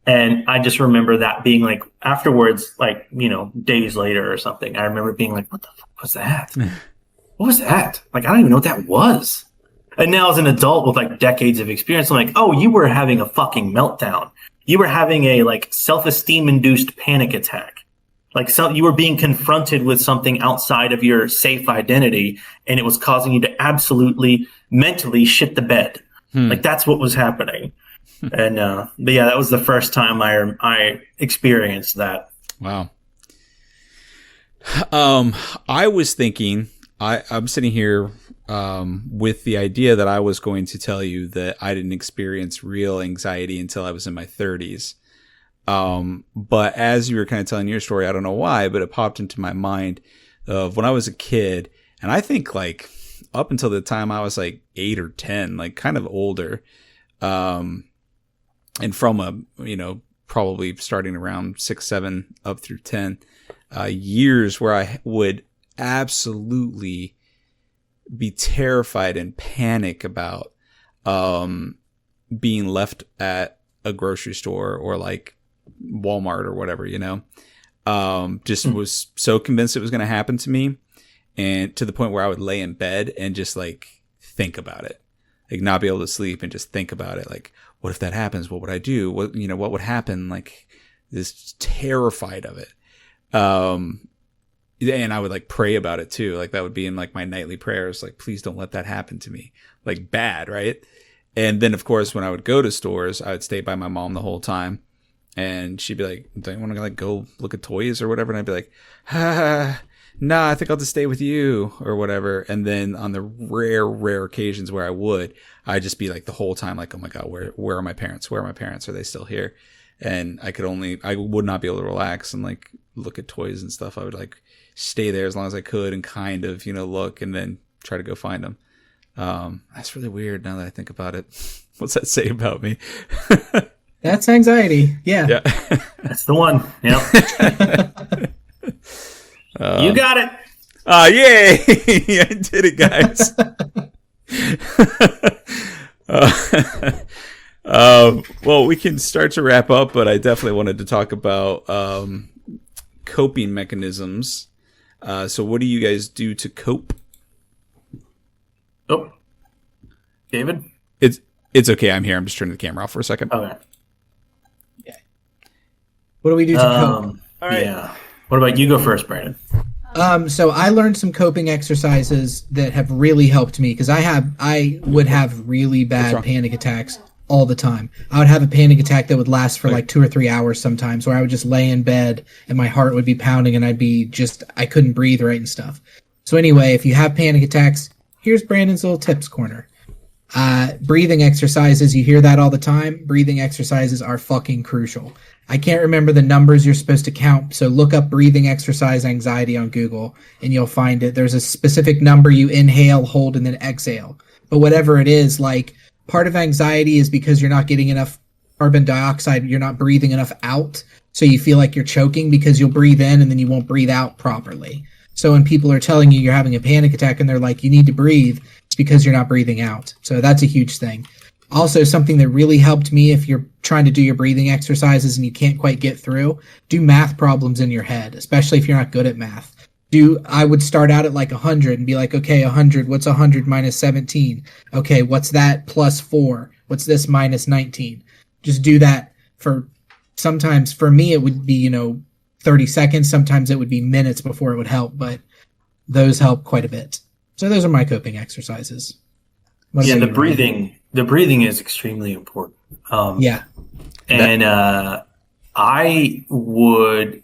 And I just remember that being, like, afterwards, like, you know, days later or something, I remember being like, what the fuck was that? What was that? Like, I don't even know what that was. And now as an adult with, like, decades of experience, I'm like, oh, you were having a fucking meltdown. You were having a like self-esteem induced panic attack. Like you were being confronted with something outside of your safe identity and it was causing you to absolutely mentally shit the bed. Like that's what was happening. And, but yeah, that was the first time I experienced that. Wow. I was thinking, I'm sitting here with the idea that I was going to tell you that I didn't experience real anxiety until I was in my 30s. But as you were kind of telling your story, I don't know why, but it popped into my mind of when I was a kid. And I think like up until the time I was like 8 or 10, like kind of older. And from a, you know, probably starting around 6, 7 up through 10, years where I would absolutely be terrified and panic about being left at a grocery store or like Walmart or whatever, just was so convinced it was going to happen to me, and to the point where I would lay in bed and just like think about it, like not be able to sleep and just think about it. Like, what if that happens? What would I do? What would happen? Like, just terrified of it. And I would like pray about it too. Like that would be in like my nightly prayers. Like, please don't let that happen to me. Like bad. Right. And then of course, when I would go to stores, I would stay by my mom the whole time. And she'd be like, do you want to like go look at toys or whatever? And I'd be like, nah, I think I'll just stay with you or whatever. And then on the rare occasions where I'd just be like the whole time, like, oh my God, where are my parents? Where are my parents? Are they still here? And I would not be able to relax and like look at toys and stuff. I would like stay there as long as I could and kind of, look and then try to go find them. That's really weird now that I think about it. What's that say about me? That's anxiety. Yeah. That's the one. Yep. You got it. Yay. I did it, guys. Well, we can start to wrap up, but I definitely wanted to talk about coping mechanisms. So what do you guys do to cope? Oh, David? It's okay. I'm here. I'm just turning the camera off for a second. Okay. Yeah. What do we do to cope? All right. Yeah. What about you? Go first, Brandon. So I learned some coping exercises that have really helped me because I would have really bad panic attacks all the time. I would have a panic attack that would last for like 2 or 3 hours sometimes, where I would just lay in bed and my heart would be pounding and I couldn't breathe right and stuff. So anyway, if you have panic attacks, here's Brandon's little tips corner. Breathing exercises, you hear that all the time. Breathing exercises are fucking crucial. I can't remember the numbers you're supposed to count, so look up breathing exercise anxiety on Google and you'll find it. There's a specific number you inhale, hold, and then exhale. But whatever it is, like, part of anxiety is because you're not getting enough carbon dioxide, you're not breathing enough out, so you feel like you're choking because you'll breathe in and then you won't breathe out properly. So when people are telling you you're having a panic attack and they're like, you need to breathe, it's because you're not breathing out. So that's a huge thing. Also, something that really helped me if you're trying to do your breathing exercises and you can't quite get through, do math problems in your head, especially if you're not good at math. I would start out at like 100 and be like, okay, 100, what's 100 minus 17? Okay, what's that plus 4? What's this minus 19? Just do that sometimes for me it would be, 30 seconds. Sometimes it would be minutes before it would help, but those help quite a bit. So those are my coping exercises. The breathing is extremely important. Yeah. And I would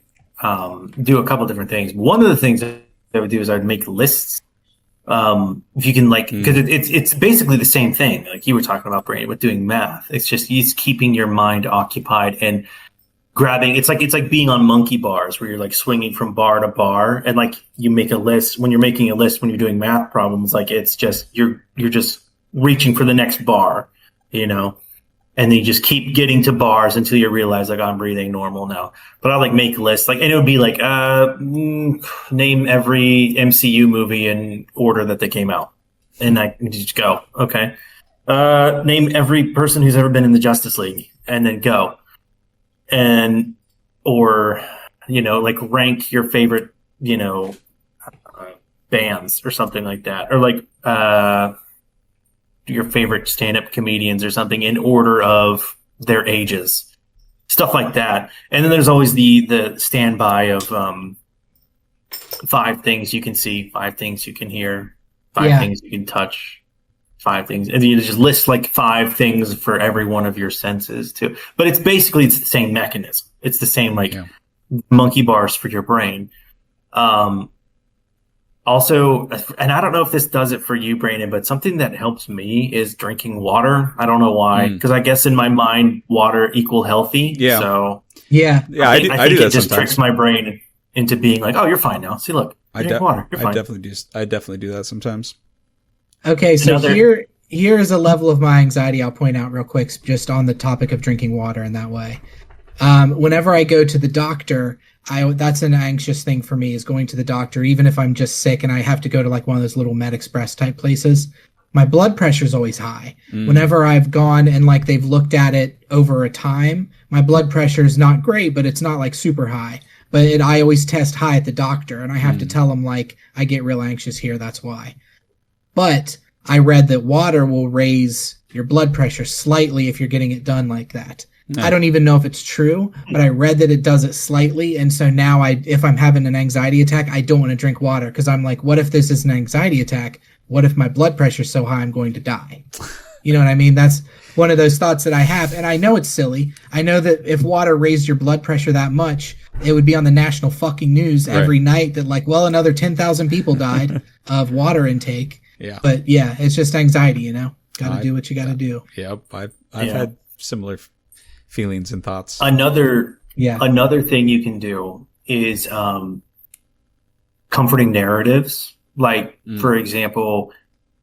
do a couple different things. One of the things I would do is I'd make lists. If you can, like, because it's basically the same thing, like you were talking about, Brandon, with doing math. It's just keeping your mind occupied and grabbing. It's like being on monkey bars where you're like swinging from bar to bar, and like you make a list. When you're making a list, when you're doing math problems, like it's just you're just reaching for the next bar, and then you just keep getting to bars until you realize like I'm breathing normal now. But I like make lists, like, and it would be like name every MCU movie in order that they came out, and I just go, okay. Name every person who's ever been in the Justice League, and then go, or like rank your favorite bands or something like that, or like your favorite stand-up comedians or something in order of their ages, stuff like that. And then there's always the standby of 5 things you can see, 5 things you can hear, 5 things you can touch, 5 things, and you just list like 5 things for every one of your senses too. But it's the same mechanism. It's the same monkey bars for your brain. Also, and I don't know if this does it for you, Brandon, but something that helps me is drinking water. I don't know why, because I guess in my mind, water equal healthy. Yeah. So I think it just tricks my brain into being like, "Oh, you're fine now. See, look, drink water. You're fine." I definitely do that sometimes. Okay, so here is a level of my anxiety I'll point out real quick, just on the topic of drinking water in that way. Whenever I go to the doctor, that's an anxious thing for me, is going to the doctor, even if I'm just sick and I have to go to like one of those little Med Express type places. My blood pressure is always high. Whenever I've gone and like they've looked at it over a time, my blood pressure is not great, but it's not like super high. But I always test high at the doctor, and I have to tell them like I get real anxious here. That's why. But I read that water will raise your blood pressure slightly if you're getting it done like that. No. I don't even know if it's true, but I read that it does it slightly. And so now if I'm having an anxiety attack, I don't want to drink water, because I'm like, what if this is an anxiety attack? What if my blood pressure is so high I'm going to die? You know what I mean? That's one of those thoughts that I have. And I know it's silly. I know that if water raised your blood pressure that much, it would be on the national fucking news every night that like, well, another 10,000 people died of water intake. Yeah. But yeah, it's just anxiety, you know? Got to do what you got to do. Yep. I've had similar feelings and thoughts. Another thing you can do is comforting narratives. Like, for example,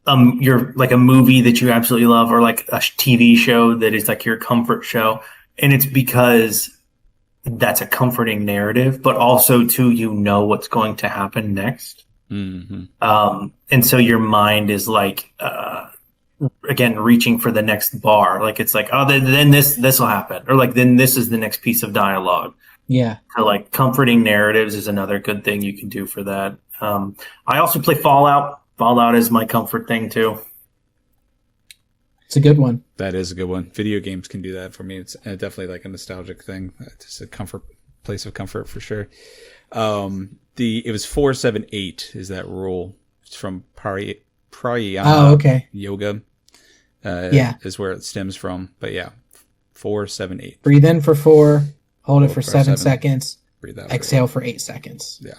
you're like a movie that you absolutely love, or like a TV show that is like your comfort show. And it's because that's a comforting narrative, but also too, you know what's going to happen next. And so your mind is like, again, reaching for the next bar. Like, it's like, oh, then this will happen. Or like, then this is the next piece of dialogue. Yeah. So like comforting narratives is another good thing you can do for that. I also play Fallout. Fallout is my comfort thing too. It's a good one. That is a good one. Video games can do that for me. It's definitely like a nostalgic thing. It's a place of comfort for sure. It was 4-7-8 is that rule. It's from Pranayama yoga. Is where it stems from. But yeah, 4-7-8. Breathe in for 4, hold it for 7 seconds, breathe out, exhale for 8 seconds. Yeah.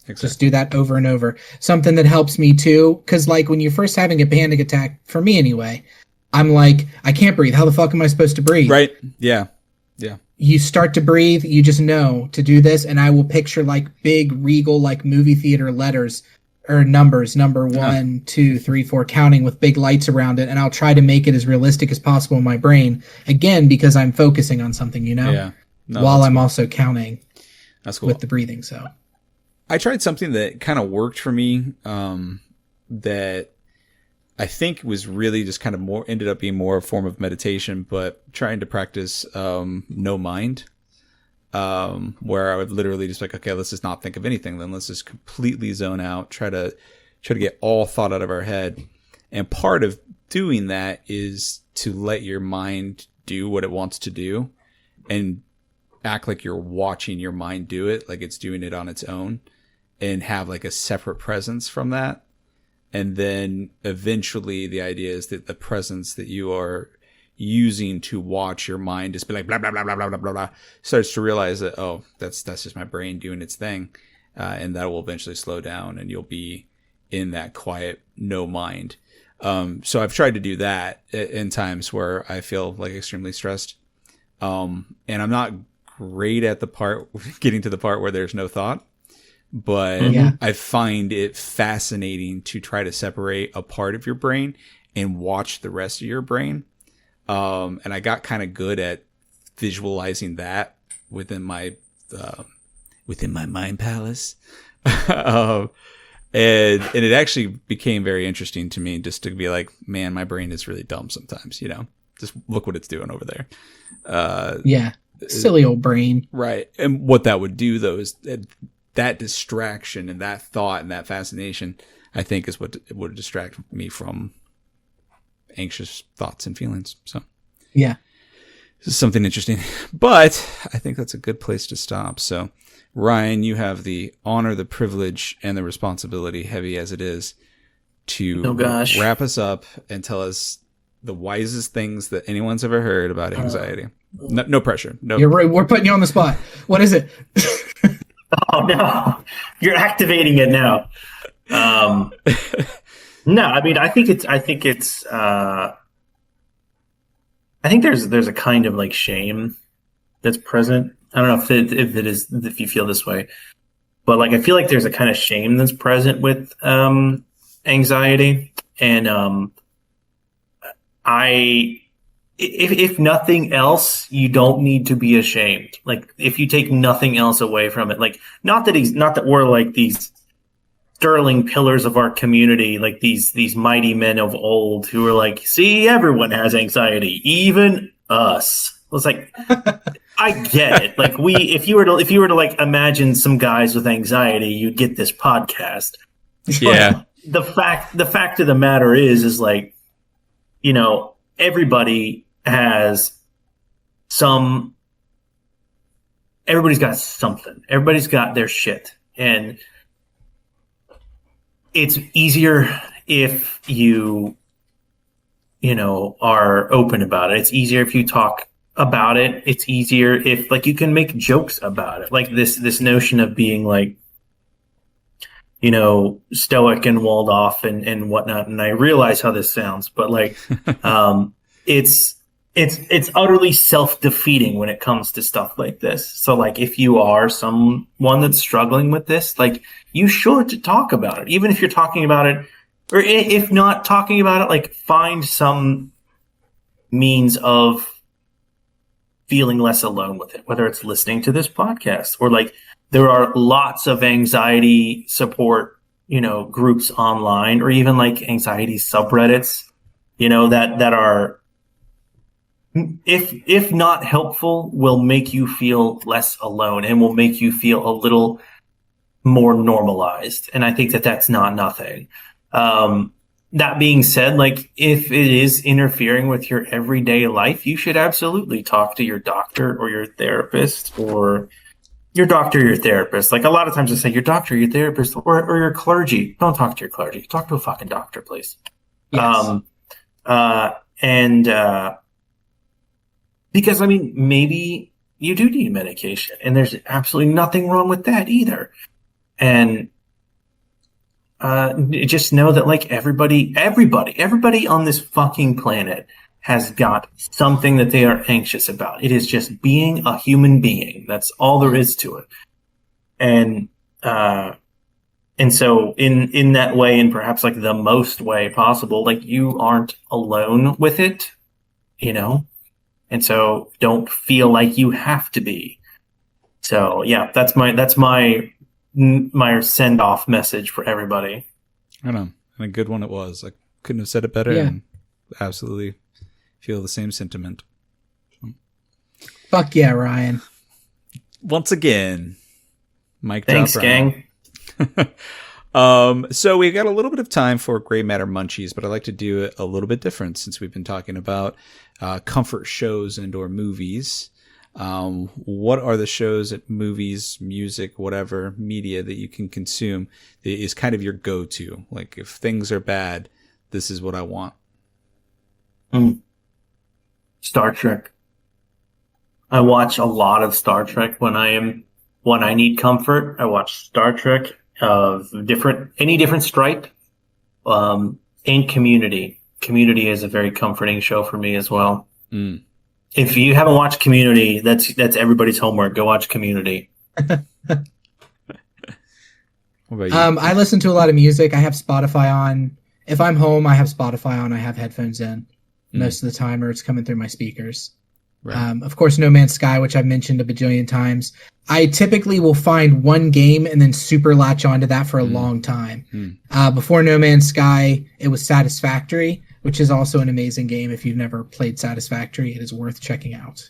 Exactly. Just do that over and over. Something that helps me too, because like when you're first having a panic attack, for me anyway, I'm like, I can't breathe. How the fuck am I supposed to breathe? Right. Yeah. Yeah. You start to breathe, you just know to do this, and I will picture like big regal like movie theater letters or numbers, number 1, 2, 3, 4, counting with big lights around it, and I'll try to make it as realistic as possible in my brain. Again, because I'm focusing on something, you know? Yeah. No, while I'm also counting that's cool. with the breathing. So I tried something that kind of worked for me, that I think was really just kind of ended up being more a form of meditation, but trying to practice no mind, where I would literally just like, okay, let's just not think of anything. Then let's just completely zone out, try to get all thought out of our head. And part of doing that is to let your mind do what it wants to do and act like you're watching your mind do it, like it's doing it on its own, and have like a separate presence from that. And then eventually the idea is that the presence that you are using to watch your mind just be like blah, blah, blah, blah, blah, blah, blah, blah, starts to realize that, oh, that's just my brain doing its thing. And that will eventually slow down and you'll be in that quiet, no mind. So I've tried to do that in times where I feel like extremely stressed. And I'm not great at getting to the part where there's no thought. But I find it fascinating to try to separate a part of your brain and watch the rest of your brain. And I got kind of good at visualizing that within my mind palace. And it actually became very interesting to me just to be like, man, my brain is really dumb sometimes, you know, just look what it's doing over there. Silly old brain. Right. And what that would do though is that distraction and that thought and that fascination, I think, is what would distract me from anxious thoughts and feelings. So, yeah, this is something interesting, but I think that's a good place to stop. So, Ryan, you have the honor, the privilege, and the responsibility, heavy as it is, to wrap us up and tell us the wisest things that anyone's ever heard about anxiety. No pressure. No, you're right. We're putting you on the spot. What is it? Oh no, you're activating it now. No, I mean, I think there's a kind of like shame that's present. I don't know if you feel this way, but like, I feel like there's a kind of shame that's present with, anxiety. And, if nothing else, you don't need to be ashamed. Like, if you take nothing else away from it, like, not that we're like these sterling pillars of our community, like these mighty men of old who are like, see, everyone has anxiety, even us. It's like, I get it. Like, if you were to like imagine some guys with anxiety, you'd get this podcast. Yeah. But the fact of the matter is like, you know, everybody has everybody's got something. Everybody's got their shit. And it's easier if you know, are open about it. It's easier if you talk about it. It's easier if, like, you can make jokes about it. Like this notion of being like, you know, stoic and walled off and whatnot. And I realize how this sounds, but like, it's utterly self-defeating when it comes to stuff like this. So like, if you are someone that's struggling with this, like, you should talk about it, even if you're talking about it, or if not talking about it, like, find some means of feeling less alone with it, whether it's listening to this podcast or like, there are lots of anxiety support, you know, groups online, or even like anxiety subreddits, you know, that are, if not helpful, will make you feel less alone and will make you feel a little more normalized. And I think that that's not nothing. That being said, like, if it is interfering with your everyday life, you should absolutely talk to your doctor or your therapist, or your doctor or your therapist. Like, a lot of times I say your doctor, your therapist, or your clergy. Don't talk to your clergy. Talk to a fucking doctor, please. Yes. Because, I mean, maybe you do need medication, and there's absolutely nothing wrong with that either. And just know that, like, everybody on this fucking planet has got something that they are anxious about. It is just being a human being. That's all there is to it. And so in that way, and perhaps like the most way possible, like, you aren't alone with it, you know? And so don't feel like you have to be. So yeah, that's my send off message for everybody. I know. And a good one it was. I couldn't have said it better. Yeah. And absolutely feel the same sentiment. Fuck yeah, Ryan. Once again, Mike. Thanks, gang. So we've got a little bit of time for Gray Matter Munchies, but I'd like to do it a little bit different since we've been talking about comfort shows and or movies. What are the shows, movies, music, whatever media that you can consume that is kind of your go-to? Like, if things are bad, this is what I want. Star Trek. I watch a lot of Star Trek when I need comfort. I watch Star Trek of any different stripe. And Community. Community is a very comforting show for me as well. If you haven't watched Community, that's everybody's homework. Go watch Community. What about you? I listen to a lot of music. I have Spotify on. If I'm home, I have Spotify on. I have headphones in most of the time, or it's coming through my speakers. Right. Of course, No Man's Sky, which I've mentioned a bajillion times. I typically will find one game and then super latch onto that for a long time. Before No Man's Sky, it was Satisfactory, which is also an amazing game. If you've never played Satisfactory, it is worth checking out.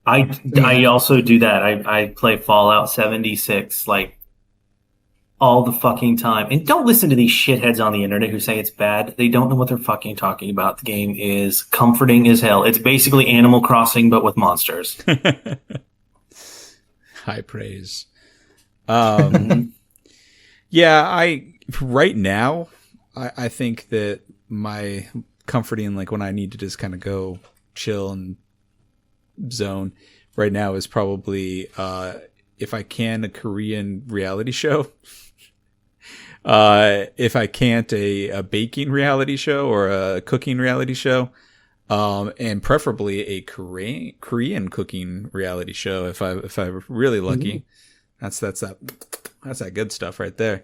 I also do that. I play Fallout 76 like all the fucking time. And don't listen to these shitheads on the internet who say it's bad. They don't know what they're fucking talking about. The game is comforting as hell. It's basically Animal Crossing, but with monsters. High praise. Yeah, right now, I think that my comforting, like when I need to just kind of go chill and zone right now, is probably, if I can, a Korean reality show. If I can't, a baking reality show or a cooking reality show. And preferably a Korean cooking reality show. If I'm really lucky, that's that good stuff right there.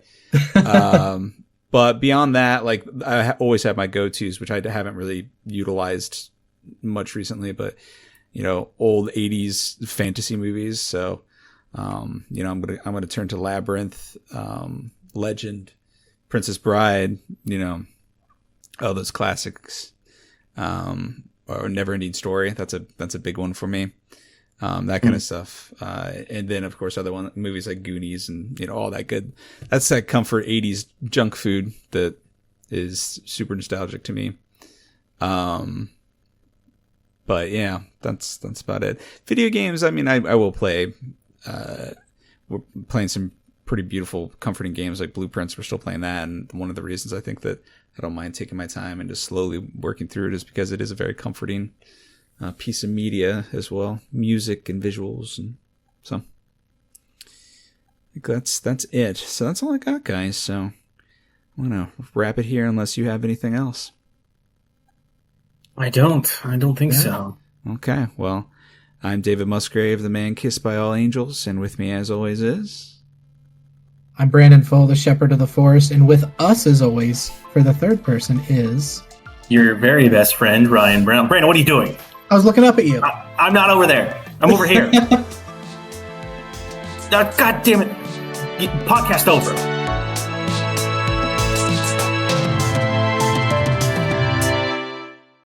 But beyond that, like, I always have my go-tos, which I haven't really utilized much recently, but old 80s fantasy movies. So, I'm gonna turn to Labyrinth, Legend, Princess Bride, all those classics, or Neverending Story. That's a big one for me. That kind of stuff. And then of course other movies like Goonies and, all that good. That's that comfort 80s junk food that is super nostalgic to me. But yeah, that's about it. Video games. I mean, I will play, we're playing some pretty beautiful, comforting games like Blueprints. We're still playing that. And one of the reasons I think that I don't mind taking my time and just slowly working through it is because it is a very comforting piece of media as well, music and visuals, and so I think that's it. So that's all I got, guys. So I'm gonna wrap it here unless you have anything else. I don't think so. Okay, well, I'm David Musgrave, the man kissed by all angels, and with me as always is... I'm Brandon Fole, the shepherd of the forest, and with us as always for the third person is... your very best friend, Ryan Brown. Brandon, what are you doing? I was looking up at you. I'm not over there. I'm over here. God damn it. Podcast over.